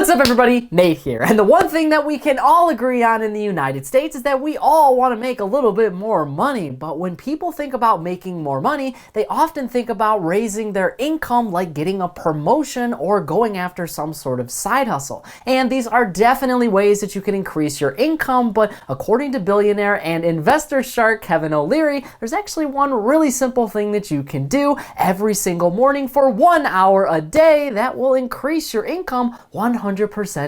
What's up everybody, Nate here. And the one thing that we can all agree on in the United States is that we all want to make a little bit more money. But when people think about making more money, they often think about raising their income, like getting a promotion or going after some sort of side hustle. And these are definitely ways that you can increase your income, but according to billionaire and investor shark Kevin O'Leary, there's actually one really simple thing that you can do every single morning for 1 hour a day that will increase your income 100%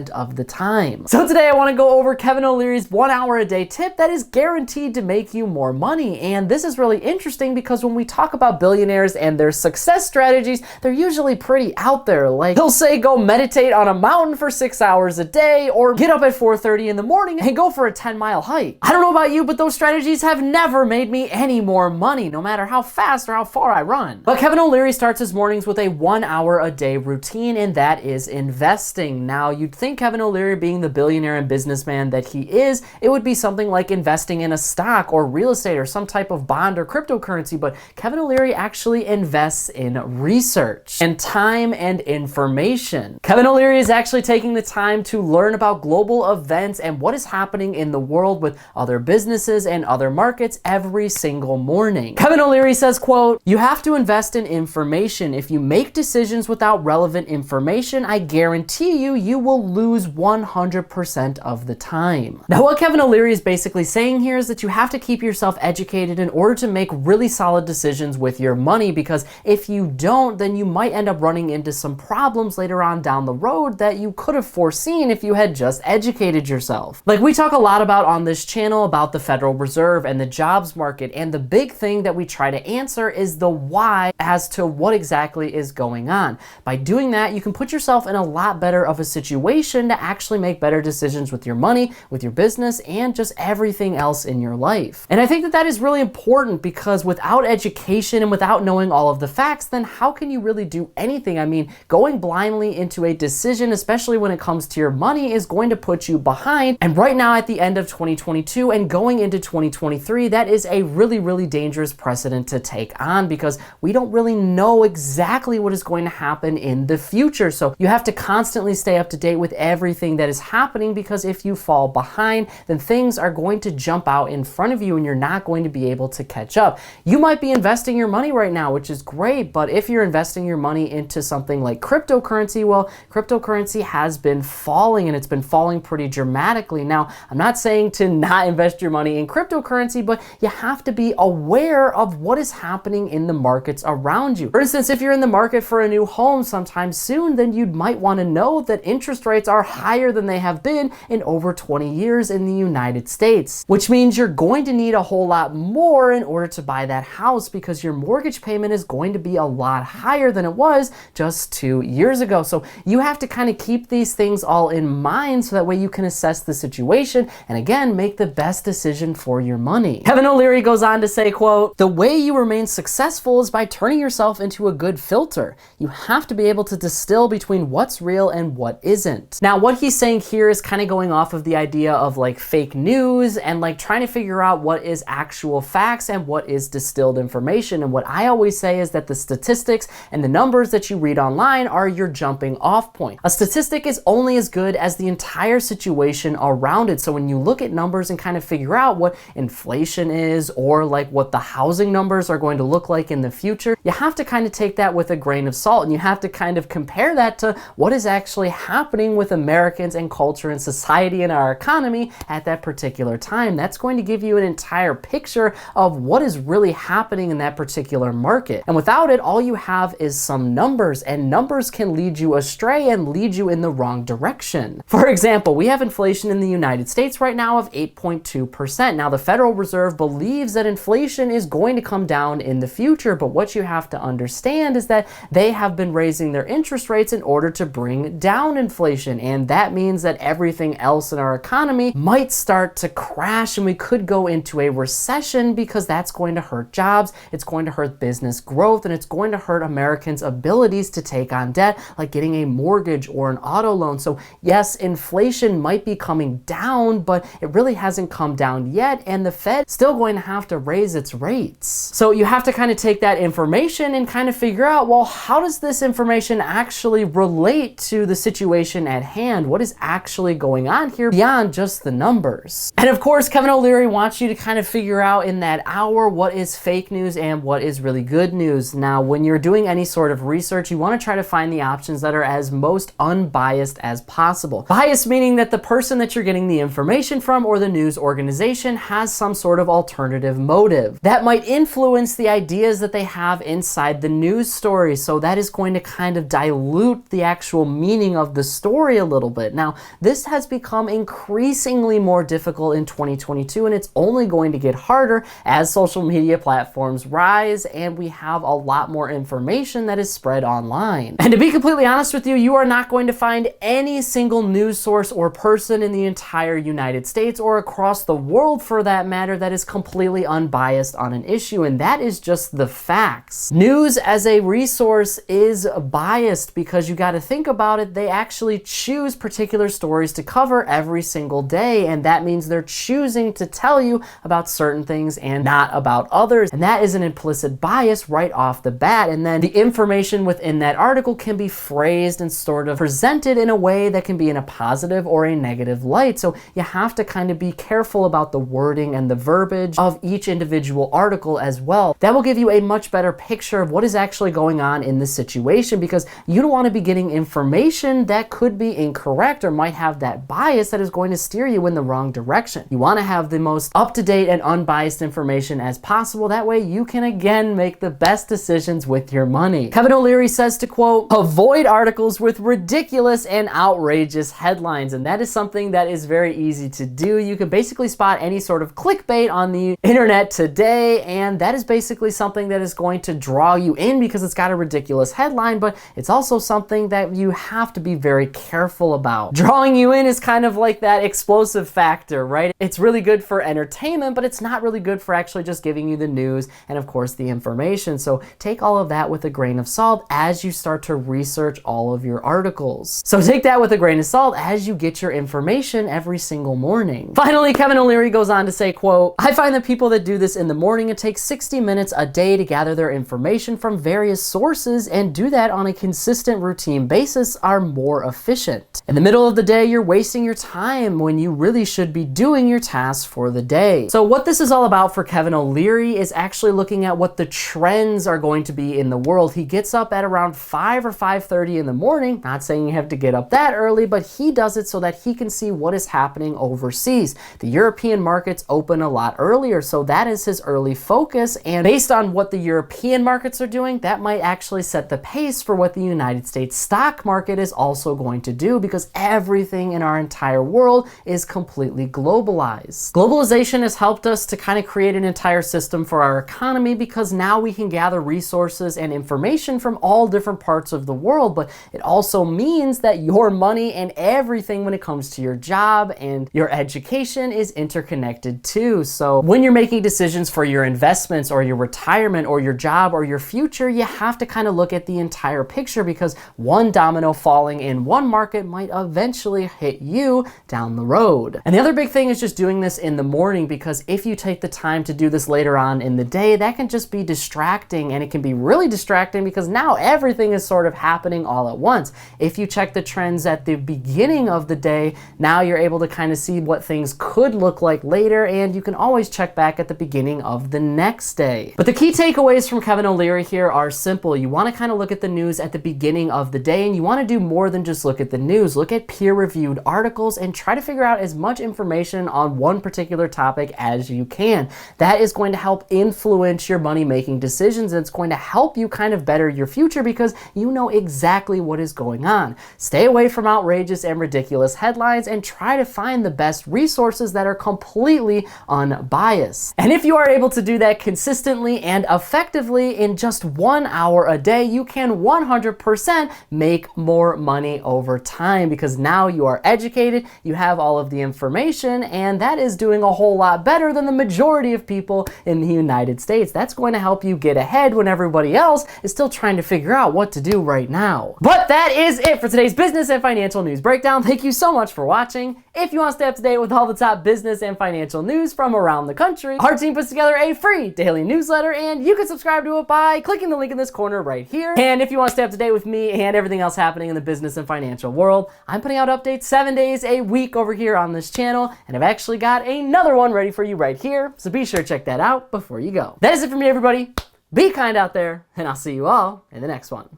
of the time. So today I want to go over Kevin O'Leary's 1 hour a day tip that is guaranteed to make you more money. And this is really interesting because when we talk about billionaires and their success strategies, they're usually pretty out there. Like he'll say go meditate on a mountain for 6 hours a day, or get up at 4:30 in the morning and go for a 10-mile hike. I don't know about you, but those strategies have never made me any more money, no matter how fast or how far I run. But Kevin O'Leary starts his mornings with a 1 hour a day routine, and that is investing. Now, you'd think Kevin O'Leary, being the billionaire and businessman that he is, it would be something like investing in a stock or real estate or some type of bond or cryptocurrency, but Kevin O'Leary actually invests in research and time and information. Kevin O'Leary is actually taking the time to learn about global events and what is happening in the world with other businesses and other markets every single morning. Kevin O'Leary says, quote, "You have to invest in information. If you make decisions without relevant information, I guarantee you will lose 100% of the time." Now, what Kevin O'Leary is basically saying here is that you have to keep yourself educated in order to make really solid decisions with your money, because if you don't, then you might end up running into some problems later on down the road that you could have foreseen if you had just educated yourself. Like we talk a lot about on this channel about the Federal Reserve and the jobs market, and the big thing that we try to answer is the why as to what exactly is going on. By doing that, you can put yourself in a lot better of a situation to actually make better decisions with your money, with your business, and just everything else in your life. And I think that that is really important, because without education and without knowing all of the facts, then how can you really do anything? I mean, going blindly into a decision, especially when it comes to your money, is going to put you behind. And right now at the end of 2022 and going into 2023, that is a really, really dangerous precedent to take on, because we don't really know exactly what is going to happen in the future. So you have to constantly stay up to date with everything that is happening, because if you fall behind, then things are going to jump out in front of you and you're not going to be able to catch up. You might be investing your money right now, which is great, but if you're investing your money into something like cryptocurrency, well, cryptocurrency has been falling, and it's been falling pretty dramatically. Now, I'm not saying to not invest your money in cryptocurrency, but you have to be aware of what is happening in the markets around you. For instance, if you're in the market for a new home sometime soon, then you might want to know that interest rates are higher than they have been in over 20 years in the United States, which means you're going to need a whole lot more in order to buy that house, because your mortgage payment is going to be a lot higher than it was just 2 years ago. So you have to kind of keep these things all in mind so that way you can assess the situation and again, make the best decision for your money. Kevin O'Leary goes on to say, quote, "The way you remain successful is by turning yourself into a good filter. You have to be able to distill between what's real and what isn't." Now, what he's saying here is kind of going off of the idea of like fake news and like trying to figure out what is actual facts and what is distilled information. And what I always say is that the statistics and the numbers that you read online are your jumping off point. A statistic is only as good as the entire situation around it. So when you look at numbers and kind of figure out what inflation is, or like what the housing numbers are going to look like in the future, you have to kind of take that with a grain of salt, and you have to kind of compare that to what is actually happening with Americans and culture and society and our economy at that particular time. That's going to give you an entire picture of what is really happening in that particular market. And without it, all you have is some numbers, and numbers can lead you astray and lead you in the wrong direction. For example, we have inflation in the United States right now of 8.2%. Now, the Federal Reserve believes that inflation is going to come down in the future, but what you have to understand is that they have been raising their interest rates in order to bring down inflation, and that means that everything else in our economy might start to crash, and we could go into a recession, because that's going to hurt jobs, it's going to hurt business growth, and it's going to hurt Americans' abilities to take on debt, like getting a mortgage or an auto loan. So yes, inflation might be coming down, but it really hasn't come down yet, and the Fed's still going to have to raise its rates. So you have to kind of take that information and kind of figure out, well, how does this information actually relate to the situation situation at hand? What is actually going on here beyond just the numbers? And of course, Kevin O'Leary wants you to kind of figure out in that hour what is fake news and what is really good news. Now, when you're doing any sort of research, you want to try to find the options that are as most unbiased as possible. Bias meaning that the person that you're getting the information from or the news organization has some sort of alternative motive that might influence the ideas that they have inside the news story. So that is going to kind of dilute the actual meaning of the story a little bit. Now, this has become increasingly more difficult in 2022, and it's only going to get harder as social media platforms rise and we have a lot more information that is spread online. And to be completely honest with you, you are not going to find any single news source or person in the entire United States or across the world for that matter that is completely unbiased on an issue, and that is just the facts. News as a resource is biased because you got to think about it. They actually choose particular stories to cover every single day, and that means they're choosing to tell you about certain things and not about others, and that is an implicit bias right off the bat. And then the information within that article can be phrased and sort of presented in a way that can be in a positive or a negative light. So you have to kind of be careful about the wording and the verbiage of each individual article as well. That will give you a much better picture of what is actually going on in the situation, because you don't want to be getting information that could be incorrect or might have that bias that is going to steer you in the wrong direction. You want to have the most up-to-date and unbiased information as possible. That way you can again make the best decisions with your money. Kevin O'Leary says to quote, avoid articles with ridiculous and outrageous headlines. And that is something that is very easy to do. You can basically spot any sort of clickbait on the internet today, and that is basically something that is going to draw you in because it's got a ridiculous headline, but it's also something that you have to be very careful about. Drawing you in is kind of like that explosive factor, right? It's really good for entertainment, but it's not really good for actually just giving you the news and of course the information. So take all of that with a grain of salt as you start to research all of your articles. So take that with a grain of salt as you get your information every single morning. Finally, Kevin O'Leary goes on to say, quote, I find that people that do this in the morning, it takes 60 minutes a day to gather their information from various sources and do that on a consistent routine basis are more efficient. In the middle of the day, you're wasting your time when you really should be doing your tasks for the day. So what this is all about for Kevin O'Leary is actually looking at what the trends are going to be in the world. He gets up at around 5 or 5:30 in the morning. Not saying you have to get up that early, but he does it so that he can see what is happening overseas. The European markets open a lot earlier, so that is his early focus. And based on what the European markets are doing, that might actually set the pace for what the United States stock market is also going to do, because everything in our entire world is completely globalized. Globalization has helped us to kind of create an entire system for our economy, because now we can gather resources and information from all different parts of the world, but it also means that your money and everything when it comes to your job and your education is interconnected too. So when you're making decisions for your investments or your retirement or your job or your future, you have to kind of look at the entire picture, because one domino falling in one market might eventually hit you down the road. And the other big thing is just doing this in the morning, because if you take the time to do this later on in the day, that can just be distracting, and it can be really distracting because now everything is sort of happening all at once. If you check the trends at the beginning of the day, now you're able to kind of see what things could look like later, and you can always check back at the beginning of the next day. But the key takeaways from Kevin O'Leary here are simple. You want to kind of look at the news at the beginning of the day, and you want to do more than just look at the news. Look at peer-reviewed articles and try to figure out as much information on one particular topic as you can. That is going to help influence your money-making decisions, and it's going to help you kind of better your future because you know exactly what is going on. Stay away from outrageous and ridiculous headlines and try to find the best resources that are completely unbiased. And if you are able to do that consistently and effectively in just 1 hour a day, you can 100% make more money over time, because now you are educated, you have all of the information, and that is doing a whole lot better than the majority of people in the United States. That's going to help you get ahead when everybody else is still trying to figure out what to do right now. But that is it for today's business and financial news breakdown. Thank you so much for watching. If you want to stay up to date with all the top business and financial news from around the country, our team puts together a free daily newsletter, and you can subscribe to it by clicking the link in this corner right here. And if you want to stay up to date with me and everything else happening in the business business and financial world. I'm putting out updates 7 days a week over here on this channel, and I've actually got another one ready for you right here, so be sure to check that out before you go. That is it for me, everybody. Be kind out there, and I'll see you all in the next one.